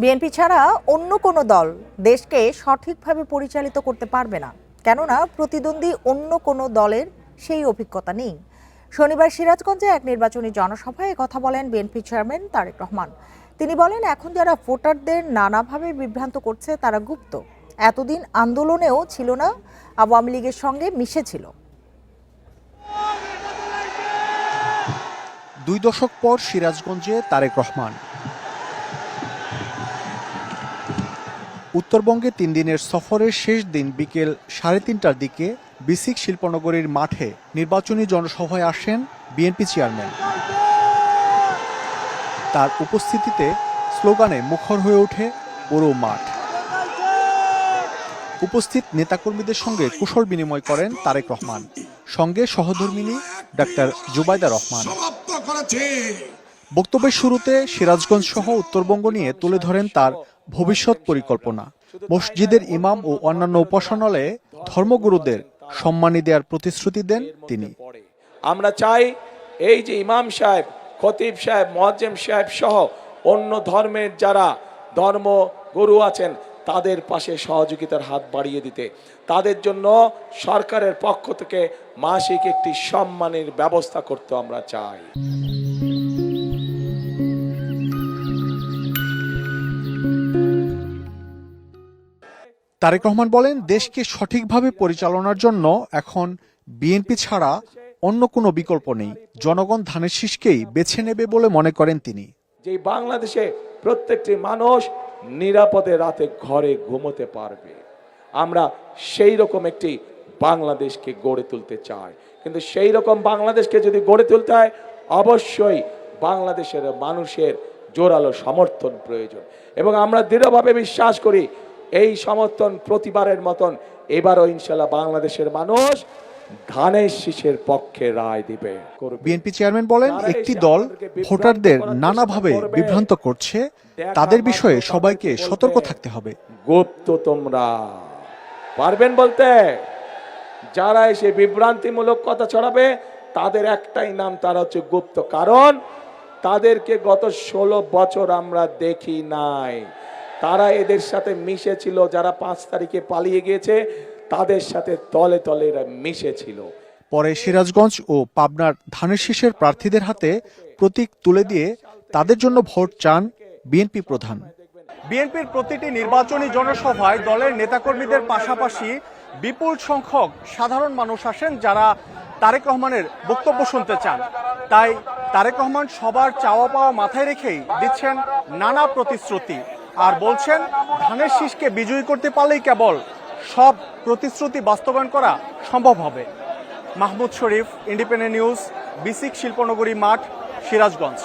BNP ছাড়া অন্য কোনো দল দেশকে সঠিকভাবে পরিচালিত করতে পারবে না, কেননা প্রতিদ্বন্দ্বী অন্য কোনো দলের সেই অভিজ্ঞতা নেই। শনিবার সিরাজগঞ্জে এক নির্বাচনী জনসভায় কথা বলেন বিএনপি চেয়ারম্যান তারেক রহমান। তিনি বলেন, এখন যারা ভোটারদের নানাভাবে বিভ্রান্ত করছে তারা গুপ্ত, এতদিন আন্দোলনেও ছিল না, আওয়ামী লীগের সঙ্গে মিশেছিল। 2 দশক পর সিরাজগঞ্জে তারেক রহমান। উত্তরবঙ্গে 3 দিনের সফরের শেষ দিন বিকেল 3:30টার দিকে বিসিক শিল্পনগরীর মাঠে নির্বাচনী জনসভায় আসেন বিএনপি চেয়ারম্যান। তার উপস্থিতিতে স্লোগানে মুখর হয়ে ওঠে পুরো মাঠ। উপস্থিত নেতাকর্মীদের সঙ্গে কুশল বিনিময় করেন তারেক রহমান, সঙ্গে সহধর্মিণী ডাক্তার জুবাইদা রহমান। বক্তব্যের শুরুতে সিরাজগঞ্জ সহ উত্তরবঙ্গ নিয়ে তুলে ধরেন তার ভবিষ্যৎ পরিকল্পনা। মসজিদের ইমাম ও অন্যান্য উপাসনালয়ে ধর্মগুরুদের সম্মানী দেওয়ার প্রতিশ্রুতি দেন তিনি। আমরা চাই এই যে ইমাম সাহেব, খতিব সাহেব, মুয়াজ্জিম সাহেব সহ অন্য ধর্মের যারা ধর্মগুরু আছেন তাদের পাশে সহযোগিতার হাত বাড়িয়ে দিতে, তাদের জন্য সরকারের পক্ষ থেকে মাসিক একটি সম্মানের ব্যবস্থা করতে আমরা চাই। তারেক রহমান বলেন, দেশকে সঠিকভাবে পরিচালনার জন্য এখন বিএনপি ছাড়া অন্য কোনো বিকল্প নেই। জনগণ ধানের শীষকেই বেছে নেবে বলে মনে করেন তিনি। যে বাংলাদেশে প্রত্যেকটি মানুষ নিরাপদে রাতে ঘরে ঘুমোতে পারবে, আমরা সেই রকম একটি বাংলাদেশকে গড়ে তুলতে চাই। কিন্তু সেই রকম বাংলাদেশকে যদি গড়ে তুলতে হয়, অবশ্যই বাংলাদেশের মানুষের জোরালো সমর্থন প্রয়োজন, এবং আমরা দৃঢ়ভাবে বিশ্বাস করি এই সমর্থন প্রতিবারের মতন এবারও ইনশাল্লাহ বাংলাদেশের মানুষ ধানের শীষের পক্ষে রায় দিবে। বিএনপি চেয়ারম্যান বলেন, একটি দল ভোটারদের নানাভাবে বিভ্রান্ত করছে, তাদের বিষয়ে সবাইকে সতর্ক থাকতে হবে। গুপ্ত তোমরা পারবেন বলতে, যারা এসে বিভ্রান্তিমূলক কথা ছড়াবে তাদের একটাই নাম, তারা হচ্ছে গুপ্ত। কারণ তাদেরকে গত 16 বছর আমরা দেখি নাই, তারা এদের সাথে মিশেছিল। যারা 5 তারিখে পালিয়ে গিয়েছে তাদের সাথে তলে তলে এরা মিশেছিল। পরে সিরাজগঞ্জ ও পাবনার ধানের শীষের প্রার্থীদের হাতে প্রতীক তুলে দিয়ে তাদের জন্য ভোট চান বিএনপি প্রধান। বিএনপির প্রতিটি নির্বাচনী জনসভায় দলের নেতাকর্মীদের পাশাপাশি বিপুল সংখ্যক সাধারণ মানুষ আসেন যারা তারেক রহমানের বক্তব্য শুনতে চান। তাই তারেক রহমান সবার চাওয়া পাওয়া মাথায় রেখেই দিচ্ছেন নানা প্রতিশ্রুতি, আর বলছেন ধানের শীষকে বিজয়ী করতে পারলেই কেবল সব প্রতিশ্রুতি বাস্তবায়ন করা সম্ভব হবে। মাহমুদ শরীফ, ইন্ডিপেন্ডেন্ট নিউজ, বিসিক শিল্পনগরী মাঠ, সিরাজগঞ্জ।